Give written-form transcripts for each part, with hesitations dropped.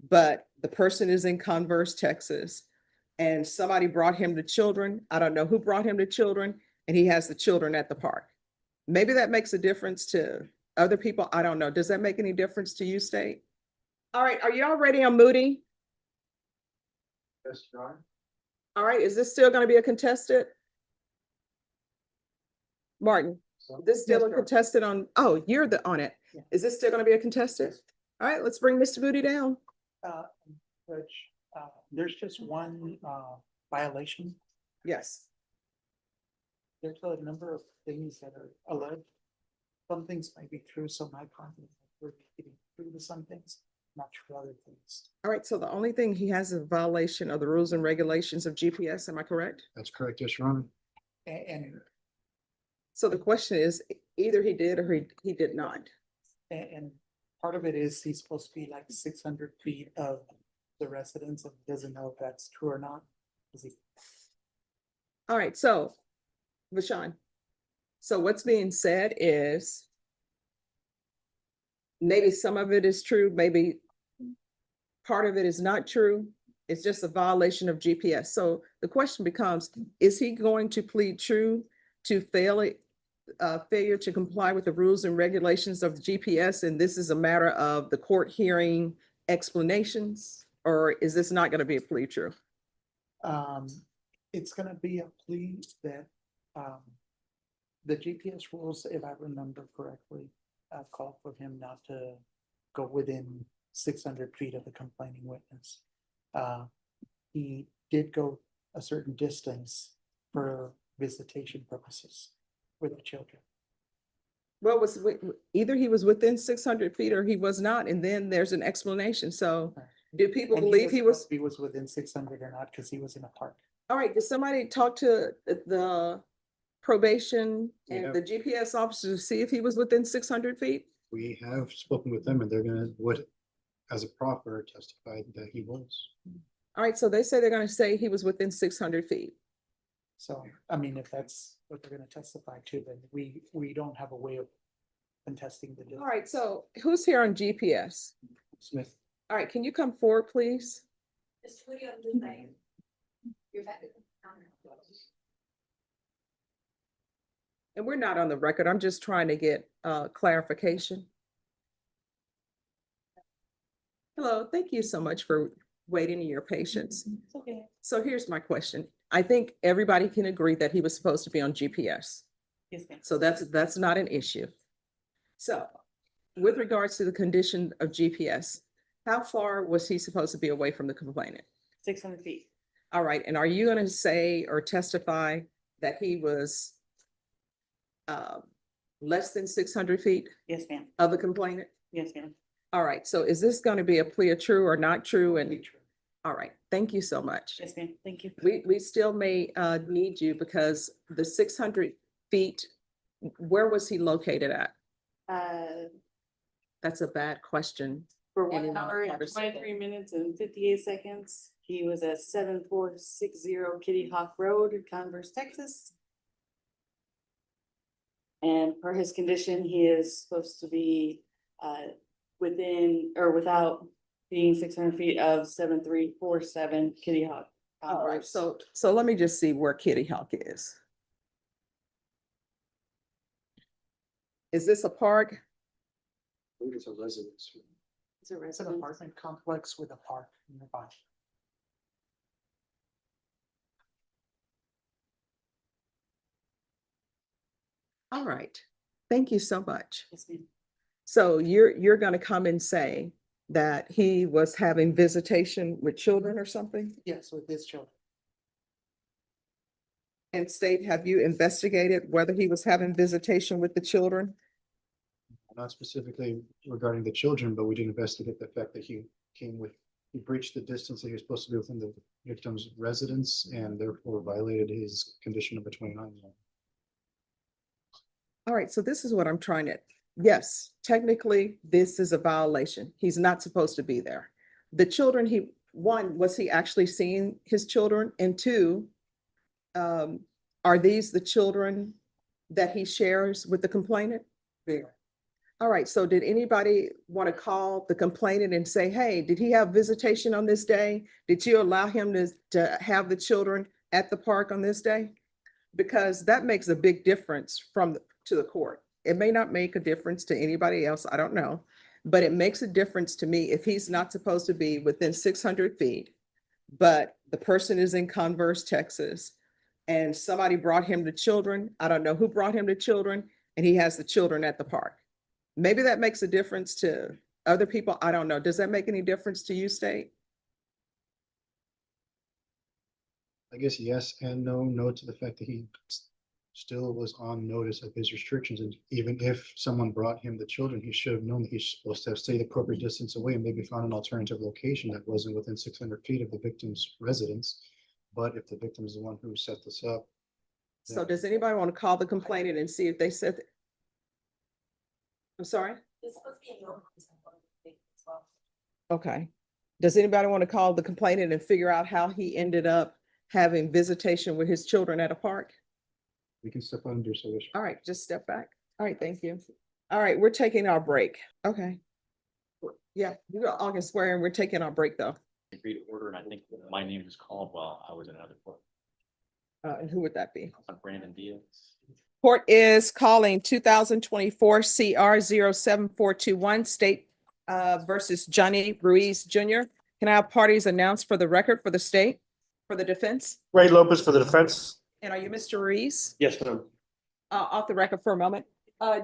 but the person is in Converse, Texas, and somebody brought him the children. I don't know who brought him the children, and he has the children at the park. Maybe that makes a difference to other people. I don't know. Does that make any difference to you, State? All right, are y'all ready on Moody? Yes, John. All right, is this still gonna be a contested? Martin, this still a contested on, oh, you're on it. Yeah. Is this still gonna be a contested? All right, let's bring Mr. Moody down. Which, there's just one, violation. Yes. There's a number of things that are alleged. Some things might be true, so my confidence we're getting through to some things, not true other things. All right, so the only thing he has is a violation of the rules and regulations of GPS, am I correct? That's correct, yes, Your Honor. And, So the question is, either he did or he did not. and part of it is he's supposed to be like 600 feet of the residence and doesn't know if that's true or not. Is he? All right, so, Vashawn, so what's being said is maybe some of it is true, maybe part of it is not true. It's just a violation of GPS. So the question becomes, is he going to plead true to failure to comply with the rules and regulations of the GPS? And this is a matter of the court hearing explanations, or is this not going to be a plea true? It's gonna be a plea that, the GPS rules, if I remember correctly, call for him not to go within 600 feet of the complaining witness. He did go a certain distance for visitation purposes with the children. Well, either he was within 600 feet or he was not, and then there's an explanation. So do people And believe he was? He was within 600 or not, because he was in a park. All right, did somebody talk to the probation and Yeah. the GPS officer to see if he was within 600 feet? We have spoken with them and they're gonna, as a proffer, testify that he was. All right, so they say they're gonna say he was within 600 feet. So, I mean, if that's what they're gonna testify to, then we don't have a way of contesting the. All right, so who's here on GPS? Smith. All right, can you come forward, please? And we're not on the record. I'm just trying to get clarification. Hello, thank you so much for waiting and your patience. Okay. So here's my question. I think everybody can agree that he was supposed to be on GPS. Yes, ma'am. So that's not an issue. So with regards to the condition of GPS, how far was he supposed to be away from the complainant? 600 feet. All right, and are you gonna say or testify that he was less than 600 feet Yes, ma'am. of the complainant? Yes, ma'am. All right, so is this gonna be a plea of true or not true? And, all right, thank you so much. Yes, ma'am. Thank you. We still may need you because the 600 feet, where was he located at? That's a bad question. For Any 1 hour and non-partisan. 23 minutes and 58 seconds. He was at 7460 Kitty Hawk Road, Converse, Texas. And per his condition, he is supposed to be within or without being 600 feet of 7347 Kitty Hawk. All right, Converse. so let me just see where Kitty Hawk is. Is this a park? I believe it's a residence. It's a It's an residence. apartment complex with a park nearby. All right, thank you so much. Yes, ma'am. So you're gonna come and say that he was having visitation with children or something? Yes, with his children. And state, have you investigated whether he was having visitation with the children? Not specifically regarding the children, but we did investigate the fact that he breached the distance that he was supposed to be within the victim's residence and therefore violated his condition number 29. All right, so this is what I'm trying to, yes, technically, this is a violation. He's not supposed to be there. The children, one, was he actually seeing his children? And two, are these the children that he shares with the complainant? There. All right, so did anybody want to call the complainant and say, hey, did he have visitation on this day? Did you allow him to have the children at the park on this day? Because that makes a big difference to the court. It may not make a difference to anybody else, I don't know. But it makes a difference to me if he's not supposed to be within 600 feet, but the person is in Converse, Texas, and somebody brought him the children. I don't know who brought him the children, and he has the children at the park. Maybe that makes a difference to other people. I don't know. Does that make any difference to you, State? I guess yes and no. No to the fact that he still was on notice of his restrictions, and even if someone brought him the children, he should have known that he's supposed to have stayed the appropriate distance away and maybe found an alternative location that wasn't within 600 feet of the victim's residence. But if the victim is the one who set this up. So does anybody want to call the complainant and see if they said? I'm sorry? Okay. Does anybody want to call the complainant and figure out how he ended up having visitation with his children at a park? We can step under, so wish. All right, just step back. All right, thank you. All right, we're taking our break. Okay. Yeah, you all can swear and we're taking our break though. Agreed order, and I think my name was called while I was in another court. And who would that be? Brandon Diaz. Court is calling 2024 CR 07421 State versus Johnny Ruiz Jr. Can I have parties announced for the record for the state, for the defense? Ray Lopez for the defense. And are you Mr. Ruiz? Yes, ma'am. Off the record for a moment.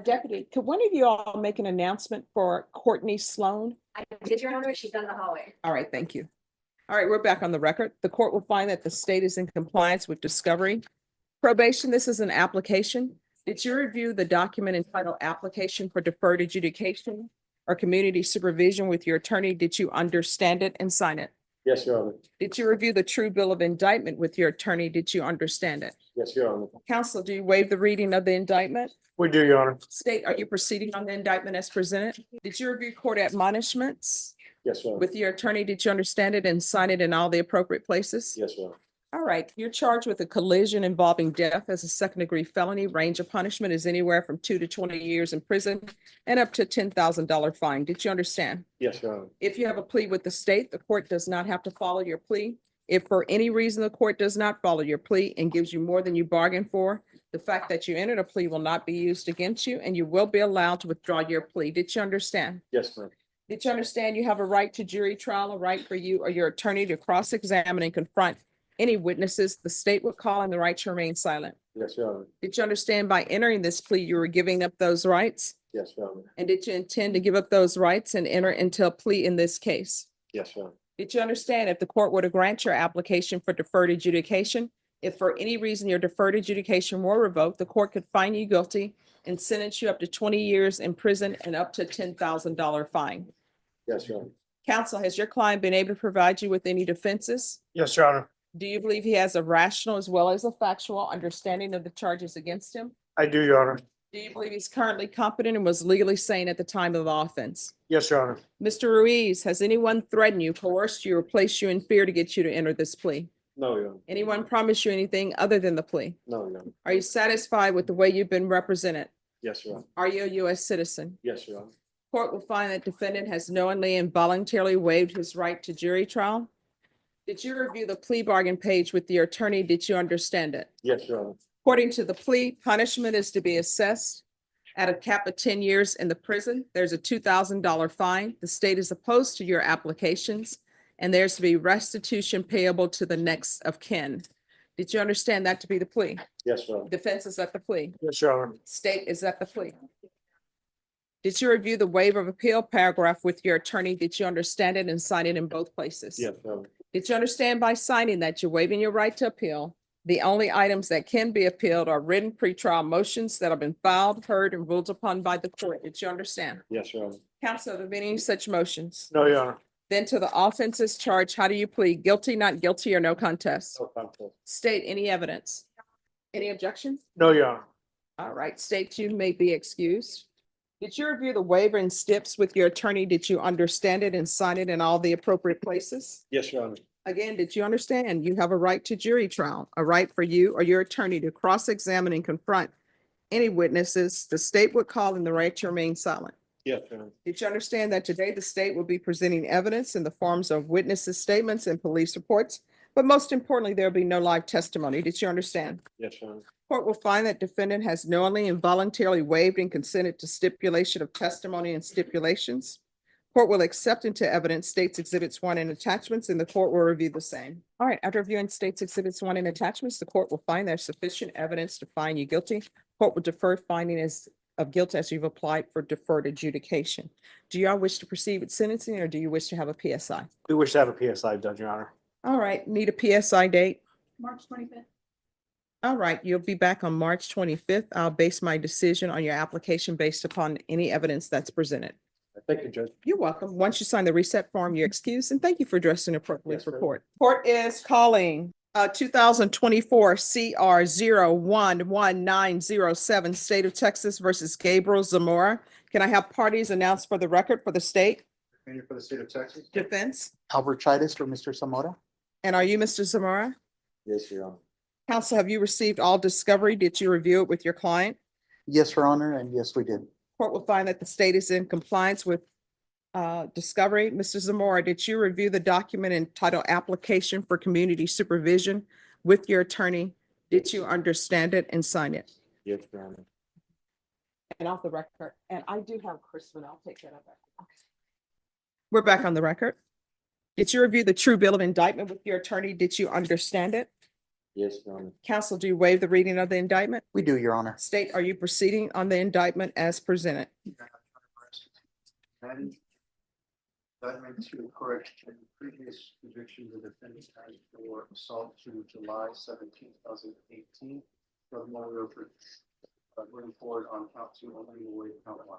Deputy, could one of you all make an announcement for Courtney Sloan? I did, Your Honor. She's in the hallway. All right, thank you. All right, we're back on the record. The court will find that the state is in compliance with discovery. Probation, this is an application. Did you review the document entitled Application for Deferred Adjudication or Community Supervision with your attorney? Did you understand it and sign it? Yes, Your Honor. Did you review the true bill of indictment with your attorney? Did you understand it? Yes, Your Honor. Counsel, do you waive the reading of the indictment? We do, Your Honor. State, are you proceeding on the indictment as presented? Did you review court admonishments Yes, Your Honor. with your attorney? Did you understand it and sign it in all the appropriate places? Yes, Your Honor. All right, you're charged with a collision involving death as a second-degree felony. Range of punishment is anywhere from 2 to 20 years in prison and up to $10,000 fine. Did you understand? Yes, Your Honor. If you have a plea with the state, the court does not have to follow your plea. If for any reason the court does not follow your plea and gives you more than you bargained for, the fact that you entered a plea will not be used against you and you will be allowed to withdraw your plea. Did you understand? Yes, ma'am. Did you understand you have a right to jury trial, a right for you or your attorney to cross-examine and confront any witnesses the state would call, and the right to remain silent? Yes, Your Honor. Did you understand by entering this plea, you were giving up those rights? Yes, Your Honor. And did you intend to give up those rights and enter into a plea in this case? Yes, Your Honor. Did you understand if the court were to grant your application for deferred adjudication, if for any reason your deferred adjudication were revoked, the court could find you guilty and sentence you up to 20 years in prison and up to $10,000 fine? Yes, Your Honor. Counsel, has your client been able to provide you with any defenses? Yes, Your Honor. Do you believe he has a rational as well as a factual understanding of the charges against him? I do, Your Honor. Do you believe he's currently competent and was legally sane at the time of the offense? Yes, Your Honor. Mr. Ruiz, has anyone threatened you, coerced you, or placed you in fear to get you to enter this plea? No, Your Honor. Anyone promised you anything other than the plea? No, Your Honor. Are you satisfied with the way you've been represented? Yes, Your Honor. Are you a U.S. citizen? Yes, Your Honor. Court will find that defendant has knowingly and voluntarily waived his right to jury trial. Did you review the plea bargain page with your attorney? Did you understand it? Yes, Your Honor. According to the plea, punishment is to be assessed at a cap of 10 years in the prison. There's a $2,000 fine. The state is opposed to your applications, and there's to be restitution payable to the next of kin. Did you understand that to be the plea? Yes, Your Honor. Defense is at the plea. Yes, Your Honor. State is at the plea. Did you review the waiver of appeal paragraph with your attorney? Did you understand it and sign it in both places? Yes, Your Honor. Did you understand by signing that you're waiving your right to appeal? The only items that can be appealed are written pretrial motions that have been filed, heard, and ruled upon by the court. Did you understand? Yes, Your Honor. Counsel, have any such motions? No, Your Honor. Then to the offenses charged, how do you plead? Guilty, not guilty, or no contest? No contest. State any evidence. Any objection? No, Your Honor. All right, state you may be excused. Did you review the waiver and steps with your attorney? Did you understand it and sign it in all the appropriate places? Yes, Your Honor. Again, did you understand you have a right to jury trial, a right for you or your attorney to cross-examine and confront any witnesses the state would call, and the right to remain silent? Yes, Your Honor. Did you understand that today the state will be presenting evidence in the forms of witnesses' statements and police reports? But most importantly, there will be no live testimony. Did you understand? Yes, Your Honor. Court will find that defendant has knowingly and voluntarily waived and consented to stipulation of testimony and stipulations. Court will accept into evidence States Exhibits 1 and attachments, and the court will review the same. All right, after reviewing States Exhibits 1 and attachments, the court will find there's sufficient evidence to find you guilty. Court will defer finding of guilt as you've applied for deferred adjudication. Do y'all wish to proceed with sentencing, or do you wish to have a PSI? We wish to have a PSI done, Your Honor. All right, need a PSI date? March 25th. All right, you'll be back on March 25th. I'll base my decision on your application based upon any evidence that's presented. Thank you, Judge. You're welcome. Once you sign the reset form, you're excused, and thank you for addressing appropriate Yes, ma'am. report. Court is calling 2024 CR 0111907, State of Texas versus Gabriel Zamora. Can I have parties announced for the record for the state Attorney for the state of Texas. defense? Albert Chidas for Mr. Zamora? And are you Mr. Zamora? Yes, Your Honor. Counsel, have you received all discovery? Did you review it with your client? Yes, Your Honor, and yes, we did. Court will find that the state is in compliance with discovery. Mr. Zamora, did you review the document entitled Application for Community Supervision with your attorney? Did you understand it and sign it? Yes, Your Honor. And off the record, and I do have Crispin, I'll take that up. Okay. We're back on the record. Did you review the true bill of indictment with your attorney? Did you understand it? Yes, Your Honor. Counsel, do you waive the reading of the indictment? We do, Your Honor. State, are you proceeding on the indictment as presented? Indictment to correct the previous conviction the defendant has for assault to July 17, 2018. Furthermore, we're moving forward on count 2, only waive count 1.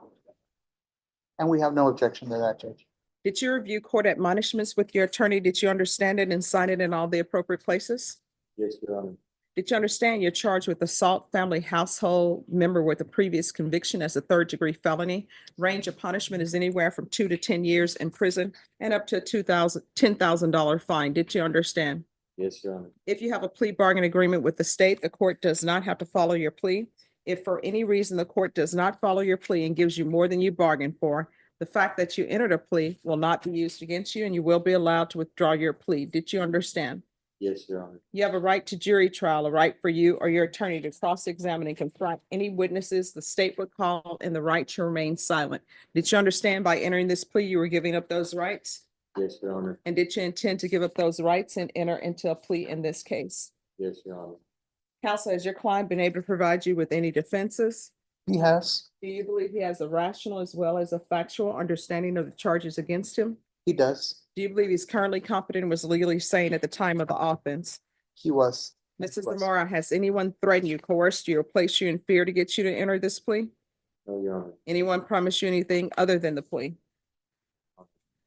And we have no objection to that, Judge. Did you review court admonishments with your attorney? Did you understand it and sign it in all the appropriate places? Yes, Your Honor. Did you understand you're charged with assault family household member with a previous conviction as a third-degree felony? Range of punishment is anywhere from 2 to 10 years in prison and up to a $10,000 fine. Did you understand? Yes, Your Honor. If you have a plea bargain agreement with the state, the court does not have to follow your plea. If for any reason the court does not follow your plea and gives you more than you bargained for, the fact that you entered a plea will not be used against you and you will be allowed to withdraw your plea. Did you understand? Yes, Your Honor. You have a right to jury trial, a right for you or your attorney to cross-examine and confront any witnesses the state would call, and the right to remain silent. Did you understand by entering this plea, you were giving up those rights? Yes, Your Honor. And did you intend to give up those rights and enter into a plea in this case? Yes, Your Honor. Counsel, has your client been able to provide you with any defenses? He has. Do you believe he has a rational as well as a factual understanding of the charges against him? He does. Do you believe he's currently competent and was legally sane at the time of the offense? He was. Mrs. Was. Zamora, has anyone threatened you, coerced you, or placed you in fear to get you to enter this plea? No, Your Honor. Anyone promise you anything other than the plea?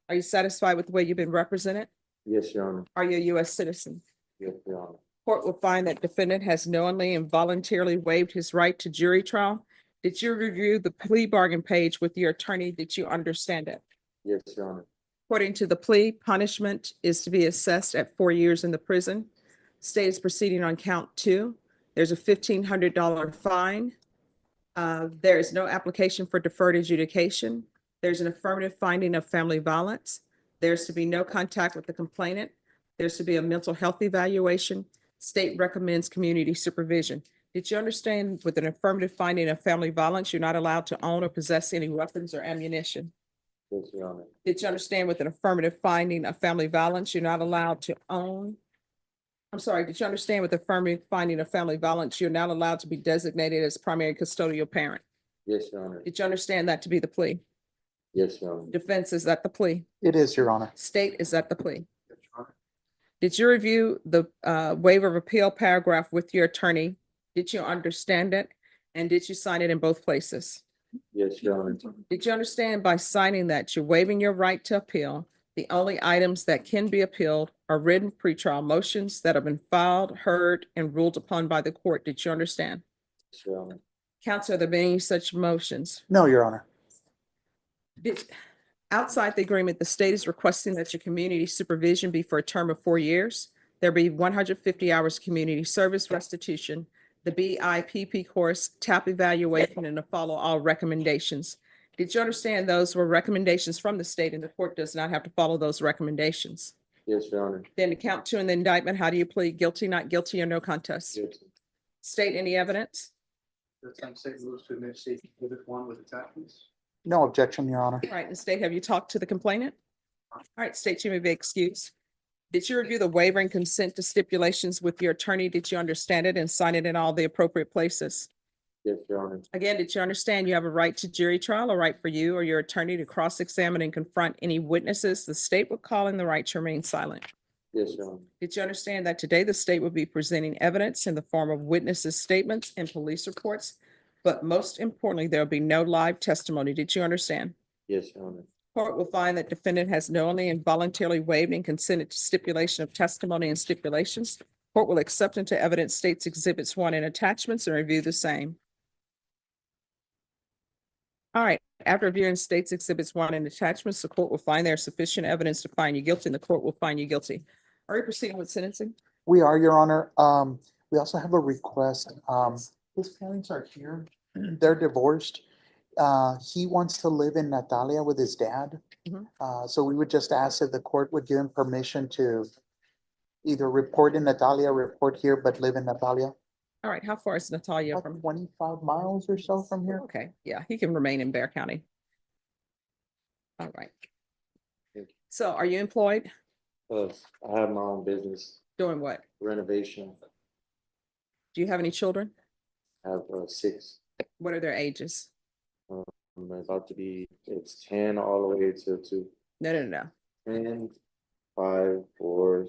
Are you satisfied with the way you've been represented? Yes, Your Honor. Are you a U.S. citizen? Yes, Your Honor. Court will find that defendant has knowingly and voluntarily waived his right to jury trial. Did you review the plea bargain page with your attorney? Did you understand it? Yes, Your Honor. According to the plea, punishment is to be assessed at 4 years in the prison. State is proceeding on count 2. There's a $1,500 fine. There is no application for deferred adjudication. There's an affirmative finding of family violence. There's to be no contact with the complainant. There's to be a mental health evaluation. State recommends community supervision. Did you understand with an affirmative finding of family violence, you're not allowed to own or possess any weapons or ammunition? Yes, Your Honor. Did you understand with an affirmative finding of family violence, you're not allowed to own? I'm sorry, did you understand with affirmative finding of family violence, you're not allowed to be designated as primary custodial parent? Yes, Your Honor. Did you understand that to be the plea? Yes, Your Honor. Defense, is that the plea? It is, Your Honor. State, is that the plea? Yes, Your Honor. Did you review the waiver of appeal paragraph with your attorney? Did you understand it? And did you sign it in both places? Yes, Your Honor. Did you understand by signing that you're waiving your right to appeal? The only items that can be appealed are written pretrial motions that have been filed, heard, and ruled upon by the court. Did you understand? Yes, Your Honor. Counsel, are there been any such motions? No, Your Honor. Outside the agreement, the state is requesting that your community supervision be for a term of 4 years. There be 150 hours community service restitution, the BIPP course, TAP evaluation, and to follow all recommendations. Did you understand those were recommendations from the state and the court does not have to follow those recommendations? Yes, Your Honor. Then to count two in the indictment, how do you plead? Guilty, not guilty, or no contest? Guilty. State any evidence? The time state moves to admit state exhibit one with attachments. No objection, Your Honor. All right, and state, have you talked to the complainant? All right, state, you may be excused. Did you review the waiver and consent to stipulations with your attorney? Did you understand it and sign it in all the appropriate places? Yes, Your Honor. Again, did you understand you have a right to jury trial, a right for you or your attorney to cross-examine and confront any witnesses the state would call in the right to remain silent? Yes, Your Honor. Did you understand that today the state will be presenting evidence in the form of witnesses' statements and police reports? But most importantly, there will be no live testimony. Did you understand? Yes, Your Honor. Court will find that defendant has knowingly and voluntarily waived and consented to stipulation of testimony and stipulations. Court will accept into evidence states exhibits 1 and attachments and review the same. All right, after reviewing states exhibits 1 and attachments, the court will find there is sufficient evidence to find you guilty and the court will find you guilty. Are you proceeding with sentencing? We are, Your Honor. We also have a request. His parents are here. They're divorced. He wants to live in Natalia with his dad. Mhm. So we would just ask if the court would give him permission to either report in Natalia, report here, but live in Natalia. All right, how far is Natalia About from? 25 miles or so from here. Okay, yeah, he can remain in Bear County. All right. Thank you. So are you employed? I have my own business, Doing what? renovation. Do you have any children? I have 6. What are their ages? I'm about to be, it's 10 all the way to 2. No. 10, 5, 4,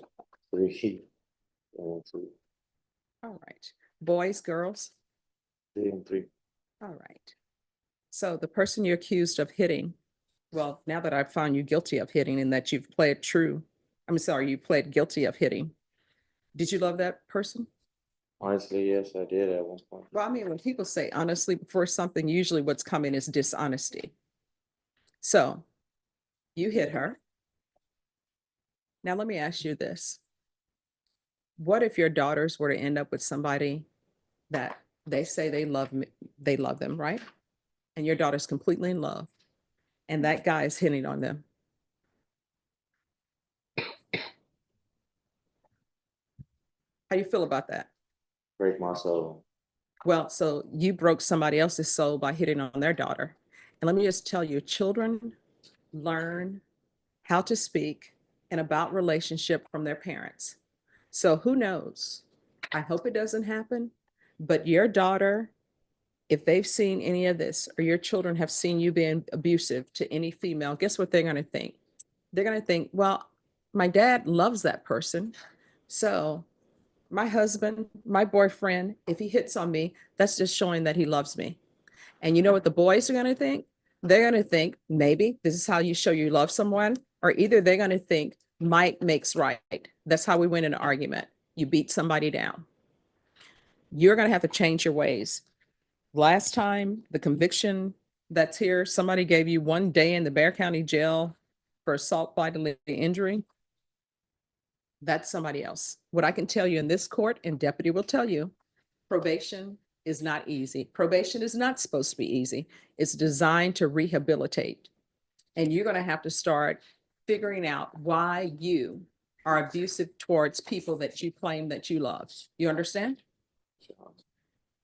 3, and 2, All right. Boys, girls? 3, and 3. All right. So the person you're accused of hitting, well, now that I've found you guilty of hitting and that you've pled true, you pled guilty of hitting. Did you love that person? Honestly, yes, I did at one point. Well, I mean, when people say honestly before something, usually what's coming is dishonesty. So you hit her. Now, let me ask you this. What if your daughters were to end up with somebody that they say they love them, right? And your daughter's completely in love, and that guy is hitting on them. How do you feel about that? Break my soul. Well, so you broke somebody else's soul by hitting on their daughter. And let me just tell you, children learn how to speak and about relationship from their parents. So who knows? I hope it doesn't happen, but your daughter, if they've seen any of this, or your children have seen you being abusive to any female, guess what they're going to think? They're going to think, well, my dad loves that person. So my husband, my boyfriend, if he hits on me, that's just showing that he loves me. And you know what the boys are going to think? They're going to think, maybe this is how you show you love someone, or either they're going to think might makes right. That's how we win an argument. You beat somebody down. You're going to have to change your ways. Last time, the conviction that's here, somebody gave you 1 day in the Bear County jail for assault by deliberate injury. That's somebody else. What I can tell you in this court, and deputy will tell you, probation is not easy. Probation is not supposed to be easy. It's designed to rehabilitate. And you're going to have to start figuring out why you are abusive towards people that you claim that you love. You understand?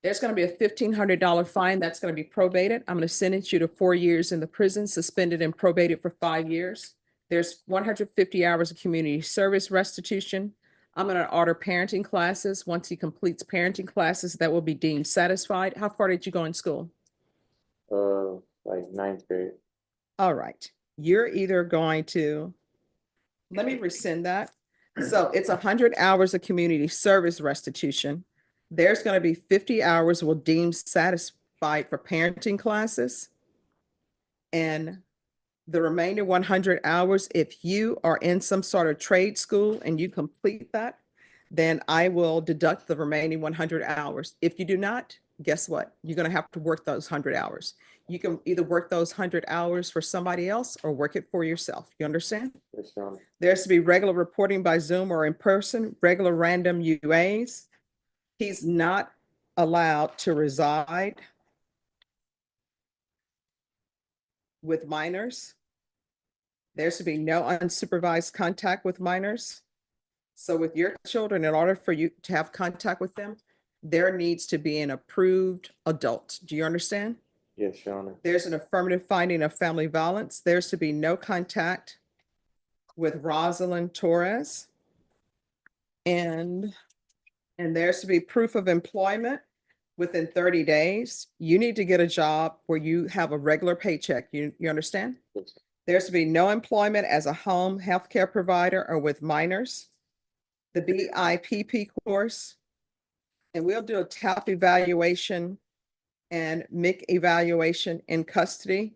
There's going to be a $1,500 fine that's going to be probated. I'm going to sentence you to 4 years in the prison, suspended and probated for 5 years. There's 150 hours of community service restitution. I'm going to order parenting classes. Once he completes parenting classes, that will be deemed satisfied. How far did you go in school? Like 9th grade. All right. You're either going to, let me rescind that. So it's 100 hours of community service restitution. There's going to be 50 hours will deem satisfied for parenting classes. And the remaining 100 hours, if you are in some sort of trade school and you complete that, then I will deduct the remaining 100 hours. If you do not, guess what? You're going to have to work those 100 hours. You can either work those 100 hours for somebody else or work it for yourself. You understand? Yes, Your Honor. There's to be regular reporting by Zoom or in person, regular random UAs. He's not allowed to reside with minors. There's to be no unsupervised contact with minors. So with your children, in order for you to have contact with them, there needs to be an approved adult. Do you understand? Yes, Your Honor. There's an affirmative finding of family violence. There's to be no contact with Rosalind Torres. And there's to be proof of employment within 30 days. You need to get a job where you have a regular paycheck. You understand? Yes. There's to be no employment as a home healthcare provider or with minors. The BIPP course. And we'll do a TAP evaluation and MIC evaluation in custody.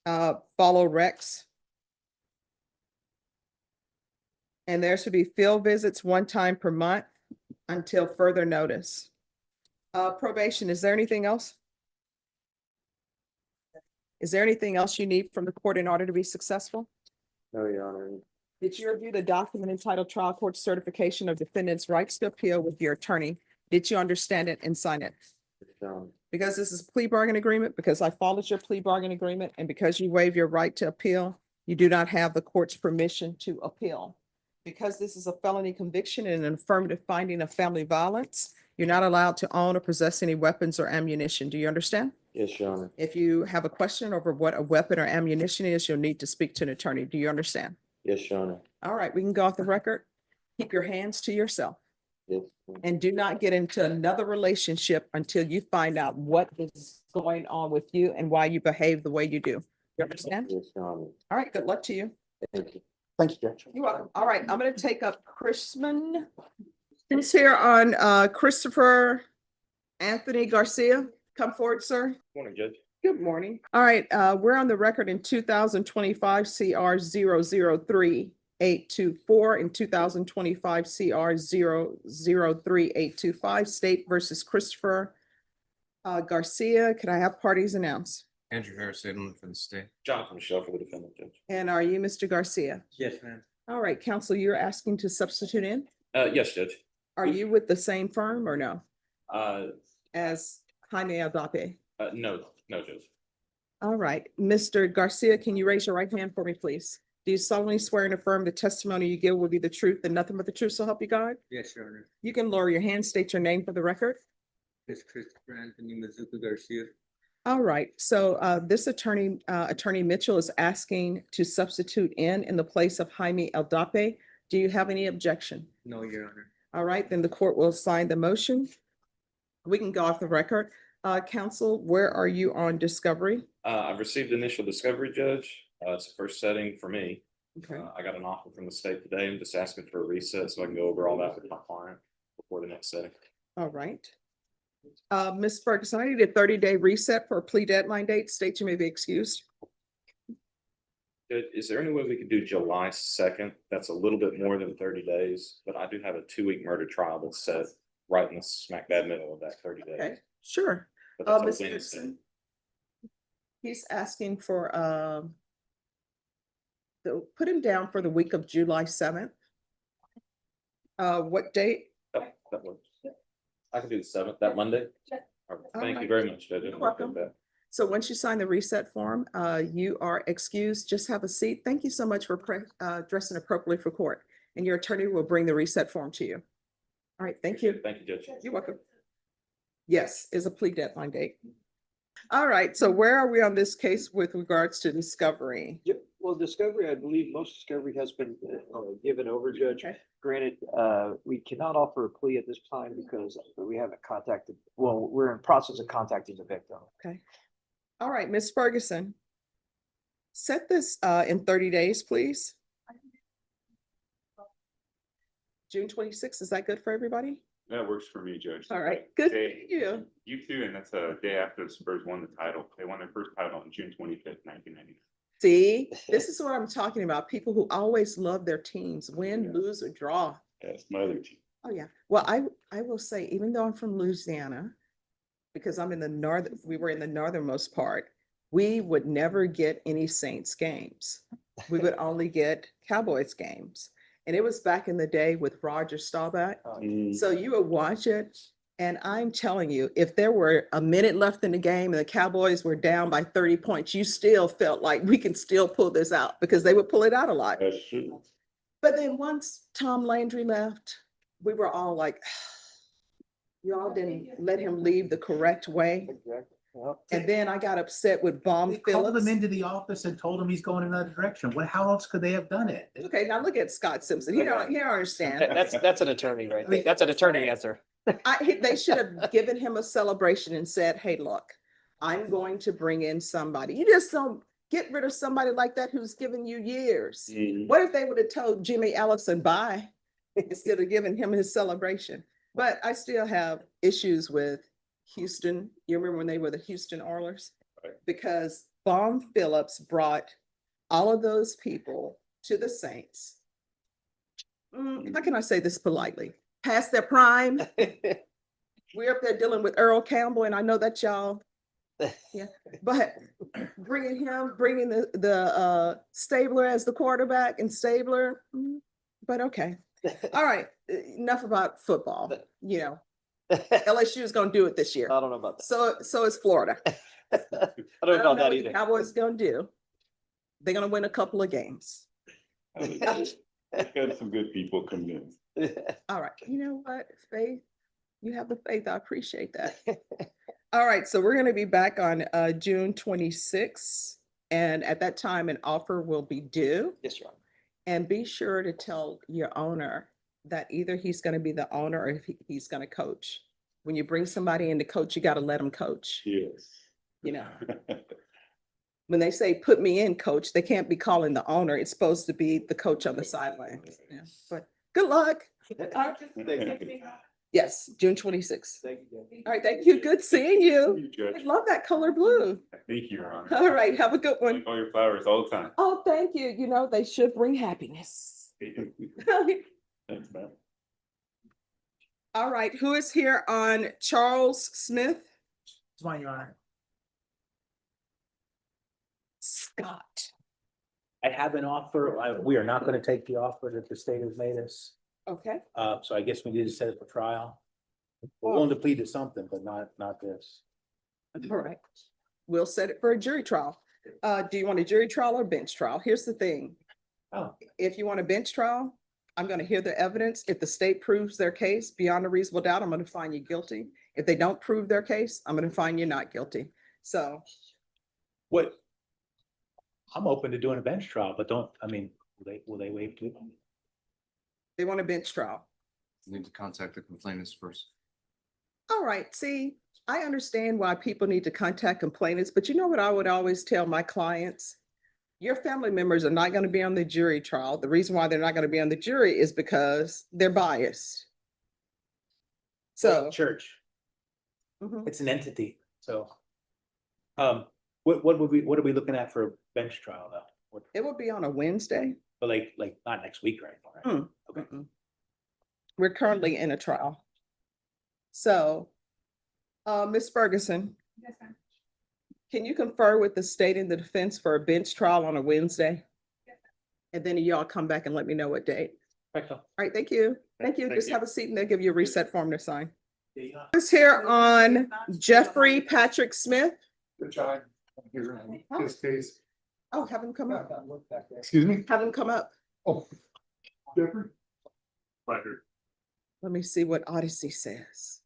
Follow Rex. And there should be field visits 1 time per month until further notice. Probation, is there anything else? Is there anything else you need from the court in order to be successful? No, Your Honor. Did you review the document entitled Trial Court Certification of Defendant's Rights to Appeal with your attorney? Did you understand it and sign it? Yes, Your Honor. Because this is a plea bargain agreement, because I followed your plea bargain agreement, and because you waive your right to appeal, you do not have the court's permission to appeal. Because this is a felony conviction and an affirmative finding of family violence, you're not allowed to own or possess any weapons or ammunition. Do you understand? Yes, Your Honor. If you have a question over what a weapon or ammunition is, you'll need to speak to an attorney. Do you understand? Yes, Your Honor. All right, we can go off the record. Keep your hands to yourself Yes. and do not get into another relationship until you find out what is going on with you and why you behave the way you do. You understand? Yes, Your Honor. All right, good luck to you. Thank you. Thank you, Judge. You're welcome. All right, I'm gonna take up Chrisman. Who's here on Christopher Anthony Garcia? Come forward, sir. Morning, Judge. Good morning. All right, we're on the record in 2025 CR 003-824 and 2025 CR 003-825, State versus Christopher Garcia. Can I have parties announced? Andrew Harris, Salem for the state. Jonathan Michelle for the defendant, Judge. And are you Mr. Garcia? Yes, ma'am. All right, counsel, you're asking to substitute in? Yes, Judge. Are you with the same firm or no? Uh, As Jaime Aldape? no, Judge. All right, Mr. Garcia, can you raise your right hand for me, please? Do you solemnly swear and affirm the testimony you give will be the truth and nothing but the truth, so help you God? Yes, Your Honor. You can lower your hand, state your name for the record. This Christopher Anthony Mizuka Garcia. All right, so this attorney, Attorney Mitchell is asking to substitute in the place of Jaime Aldape. Do you have any objection? No, Your Honor. All right, then the court will sign the motion. We can go off the record. Counsel, where are you on discovery? I've received initial discovery, Judge. It's the first setting for me. Okay, I got an offer from the state today. I'm just asking for a reset so I can go over all that with my client before the next setting. all right. Ms. Ferguson, I need a 30-day reset for a plea deadline date. State you may be excused. Is there any way we could do July 2nd? That's a little bit more than 30 days, but I do have a 2-week murder trial that's set right in the smack dab middle of that 30 days. Okay, sure. But that's a Ms. Wednesday. Ferguson, he's asking for, put him down for the week of July 7th. What date? That works. I can do the 7th, that Monday. Thank you very much, Judge. You're welcome. So once you sign the reset form, you are excused. Just have a seat. Thank you so much for dressing appropriately for court. And your attorney will bring the reset form to you. All right, thank you. Thank you, Judge. You're welcome. Yes, is a plea deadline date. All right, so where are we on this case with regards to discovery? Yep, well, discovery, I believe most discovery has been given over, Judge. Okay. Granted, we cannot offer a plea at this time because we haven't contacted, well, we're in process of contacting the victim. Okay. All right, Ms. Ferguson. Set this in 30 days, please. June 26th, is that good for everybody? That works for me, Judge. All right, good. Hey, Thank you. You too, and that's a day after the Spurs won the title. They won their first title on June 25th, 1999. See, this is what I'm talking about. People who always love their teams, win, Yeah. lose, or draw. That's my other team. Oh, yeah. Well, I will say, even though I'm from Louisiana, because I'm in the we were in the northernmost part, we would never get any Saints games. We would only get Cowboys games. And it was back in the day with Roger Staubach. So you would watch it And I'm telling you, if there were a minute left in the game and the Cowboys were down by 30 points, you still felt like we can still pull this out because they would pull it out a lot. That's true. But then once Tom Landry left, we were all like, you all didn't let him leave the correct way. Exactly. Well, And then I got upset with Baum They called him Phillips. into the office and told him he's going another direction. What, how else could they have done it? Okay, now look at Scott Simpson. He don't understand. That's an attorney, right? there. That's an attorney answer. They should have given him a celebration and said, hey, look, I'm going to bring in somebody. You just don't get rid of somebody like that who's given you years. What if they would have told Jimmy Ellison bye instead of giving him his celebration? But I still have issues with Houston. You remember when they were the Houston Oilers? Right. Because Baum Phillips brought all of those people to the Saints. How can I say this politely? Past their prime. We're up there dealing with Earl Campbell, and I know that y'all, yeah, but bringing the Stabler as the quarterback and Stabler, but okay. All right, enough about football. You know, LSU is going to do it this year. I don't know about that. So is Florida. I don't know what that the either. Cowboys going to do. They're going to win a couple of games. Got some good people coming in. All right, you know what, Faith? You have the faith. I appreciate that. All right, so we're going to be back on June 26th. And at that time, an offer will be due. Yes, Your Honor. And be sure to tell your owner that either he's going to be the owner or if he's going to coach. When you bring somebody in to coach, you got to let them coach. Yes. You know, when they say, put me in, coach, they can't be calling the owner. It's supposed to be the coach on the sideline. Yeah, but good luck. Yes, June 26th. Thank you. All right, thank you. Good seeing you. You, I Judge. love that color blue. Thank you, Your Honor. All right, have a good I one. like all your flowers all the time. Oh, thank you. You know, they should bring happiness. Thanks, ma'am. All right, who is here on Charles Smith? It's mine, Your Honor. Scott. I have an offer. We are not going to take the offer that the state has made us. Okay, So I guess we need to set it for trial. We're willing to plead to something, but not this. all right. We'll set it for a jury trial. Do you want a jury trial or bench trial? Here's the thing. Oh, If you want a bench trial, I'm going to hear the evidence. If the state proves their case beyond a reasonable doubt, I'm going to find you guilty. If they don't prove their case, I'm going to find you not guilty. So what? I'm open to doing a bench trial, but will they waive too? they want a bench trial. Need to contact the complainants first. All right, see, I understand why people need to contact complainants, but you know what I would always tell my clients? Your family members are not going to be on the jury trial. The reason why they're not going to be on the jury is because they're biased. So, Church, mhm. it's an entity, so. What are we looking at for a bench trial though? It will be on a Wednesday. But like not next week or anything, right? Okay. Mm-mm. We're currently in a trial. So, Ms. Ferguson, can you confer with the state and the defense for a bench trial on a Wednesday? And then y'all come back and let me know what date. Perfecto. All right, thank you. Thank you. Thank Just you. have a seat and they'll give you a reset form to sign. There you go. Who's here on Jeffrey Patrick Smith? Which I'm here in this case. Oh, have him come up. Excuse me? Have him come up. Oh. Jeffrey? Pleasure. Let me see what Odyssey says.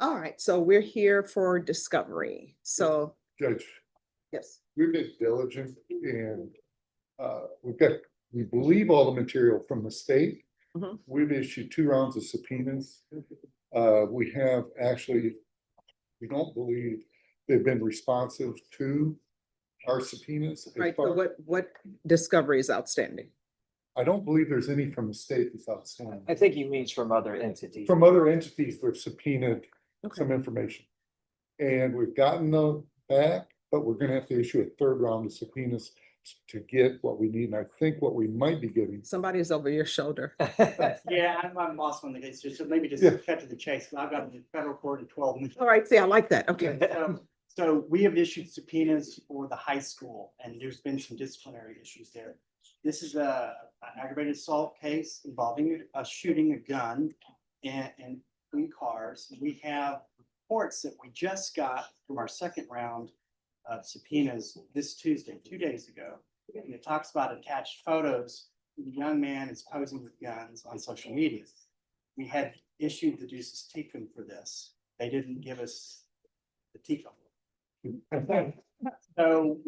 All right, so we're here for discovery. So, Judge, yes. we've been diligent and we believe all the material from the state. Mhm. We've issued 2 rounds of subpoenas. We have actually, we don't believe they've been responsive to our subpoenas. as Right, so far- what discovery is outstanding? I don't believe there's any from the state that's outstanding. I think he means from other entities. From other entities, we've subpoenaed Okay. some information. And we've gotten them back, but we're gonna have to issue a 3rd round of subpoenas to get what we need. And I think what we might be getting. Somebody's over your shoulder. Yeah, I'm lost on the case, so maybe just Yeah. cut to the chase. I've got the federal court in 12 minutes. All right, see, I like that. Okay. So we have issued subpoenas for the high school and there's been some disciplinary issues there. This is an aggravated assault case involving shooting a gun and in cars. We have reports that we just got from our second round of subpoenas this Tuesday, 2 days ago. And it talks about attached photos. The young man is posing with guns on social media. We had issued the Deuces Tecum for this. They didn't give us the Tecum. So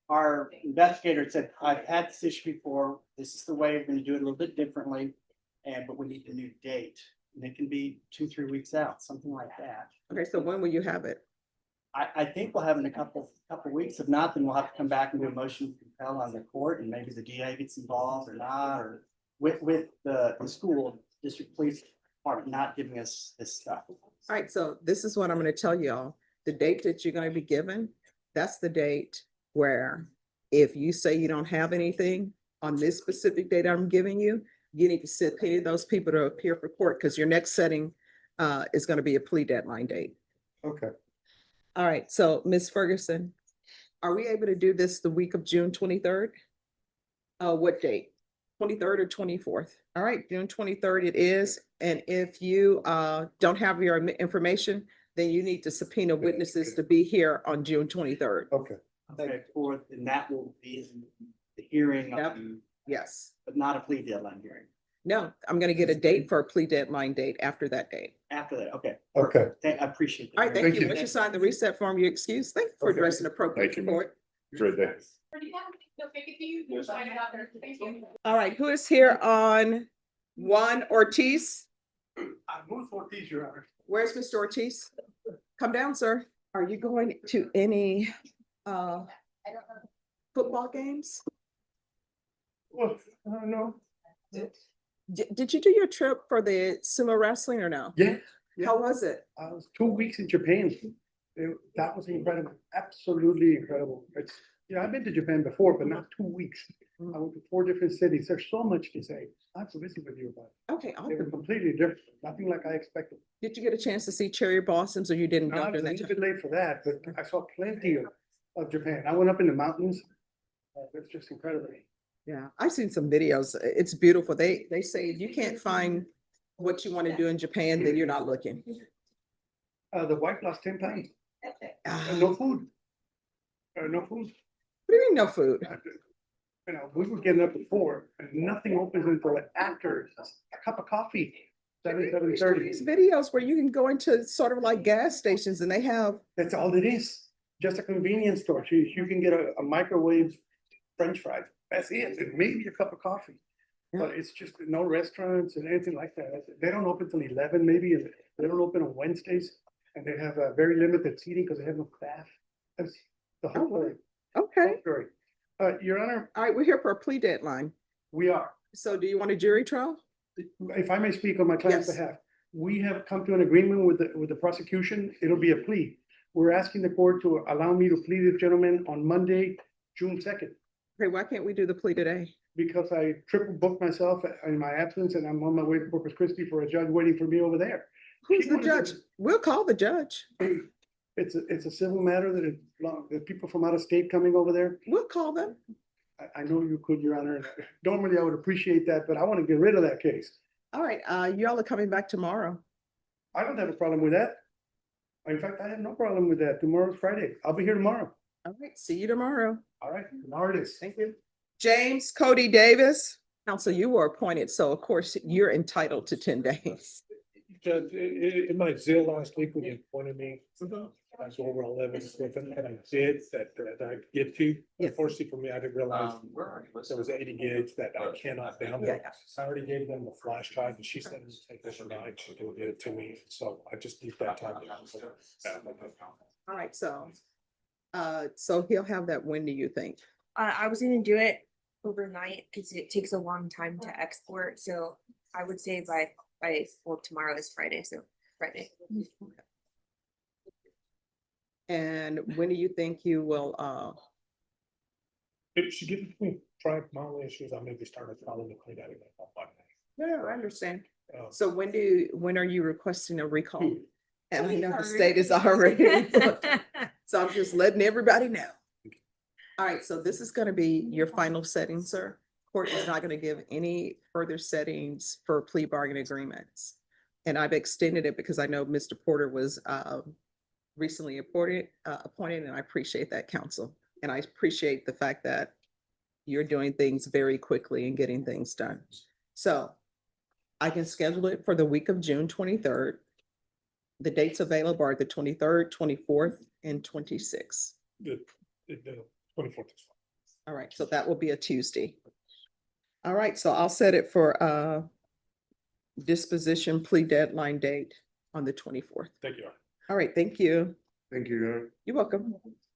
our investigator said, I've had this issue before. This is the way we're gonna do it a little bit differently. But we need a new date. And it can be 2-3 weeks out, something like that. Okay, so when will you have it? I think we'll have in a couple weeks. If not, then we'll have to come back and do a motion to compel on the court and maybe the DA gets involved or not, or with the school district police department not giving us this stuff. All right, so this is what I'm gonna tell y'all. The date that you're gonna be given, that's the date where if you say you don't have anything on this specific date I'm giving you, you need to subpoena those people to appear for court because your next setting is gonna be a plea deadline date. Okay. All right, so Ms. Ferguson, are we able to do this the week of June 23rd? What date? 23rd or 24th? All right, June 23rd it is. And if you don't have your information, then you need to subpoena witnesses to be here on June 23rd. Okay. Okay, and that will be the hearing, Yep. Yes. but not a plea deadline hearing. No, I'm gonna get a date for a plea deadline date after that date. After that, okay. Okay. perfect. I appreciate that. All right, thank Thank you. you. Once you sign the reset form, you excuse. Thank you for Okay. addressing appropriate Thank you. court. It's right there. All right, who is here on Juan Ortiz? I moved for these, Your Honor. Where's Mr. Ortiz? Come down, sir. Are you going to any football games? Well, I don't know. Did you do your trip for the sumo wrestling or no? Yeah, How was it? I was 2 weeks in Japan. That was incredible, absolutely incredible. I've been to Japan before, but not 2 weeks. I went to 4 different cities. There's so much to say. I have to visit with you about it. Okay, They were awesome. completely different, nothing like I expected. Did you get a chance to see cherry blossoms or you didn't I go was during a that little time? bit late for that, but I saw plenty of Japan. I went up in the mountains. It's just incredible. Yeah, I've seen some videos. It's beautiful. They say if you can't find what you want to do in Japan, then you're not looking. The wife lost 10 pounds. Ah, No food. No food. What do you mean no food? We were getting up at 4 and nothing opens until after a cup of coffee, 7:30. These videos where you can go into sort of like gas stations and they have, That's all it is. Just a convenience store. You can get a microwave French fries. That's it. And maybe a cup of coffee. But it's just no restaurants and anything like that. They don't open till 11 maybe. And they don't open on Wednesdays. And they have a very limited seating because they have no staff. That's the whole Oh, story. okay. Story. Your Honor, All right, we're here for a plea deadline. we are. So do you want a jury trial? If I may speak on my client's Yes. behalf, we have come to an agreement with the prosecution. It'll be a plea. We're asking the court to allow me to plead this gentleman on Monday, June 2nd, Okay, why can't we do the plea today? because I triple booked myself in my absence and I'm on my way to Corpus Christi for a judge waiting for me over there. Who's She the wanted judge? to- We'll call the judge. It's a civil matter that people from out of state coming over there. We'll call them. I know you could, Your Honor. Normally I would appreciate that, but I want to get rid of that case. All right, y'all are coming back tomorrow. I don't have a problem with that. In fact, I have no problem with that. Tomorrow's Friday. I'll be here tomorrow. All right, see you tomorrow. All right, tomorrow it is. Thank you. James Cody Davis. Counsel, you were appointed, so of course you're entitled to 10 days. Judge, in my zeal last week when you appointed me, I was over 11, and I did that I get to. Yes. Unfortunately for me, I didn't realize there was 80 gigs that I cannot download. Yeah. I already gave them the flash drive and she said, take this tonight, she will get it to me, so I just need that time. All right, so he'll have that. When do you think? I was gonna do it overnight because it takes a long time to export, so I would say by well, tomorrow is Friday, so Friday. And when do you think you will, If she gives me try my only issues, I maybe started following the clean out of that. yeah, I understand. Um, So when are you requesting a recall? And I know the Sorry. state is already, booked, so I'm just letting everybody know. All right, so this is gonna be your final setting, sir. Court is not gonna give any further settings for plea bargain agreements. And I've extended it because I know Mr. Porter was recently appointed, and I appreciate that, council. And I appreciate the fact that you're doing things very quickly and getting things done. So I can schedule it for the week of June 23rd. The dates available are the 23rd, 24th, and 26th. The 24th. All right, so that will be a Tuesday. All right, so I'll set it for disposition plea deadline date on the 24th. Thank you. All right, thank you. Thank you. You're welcome.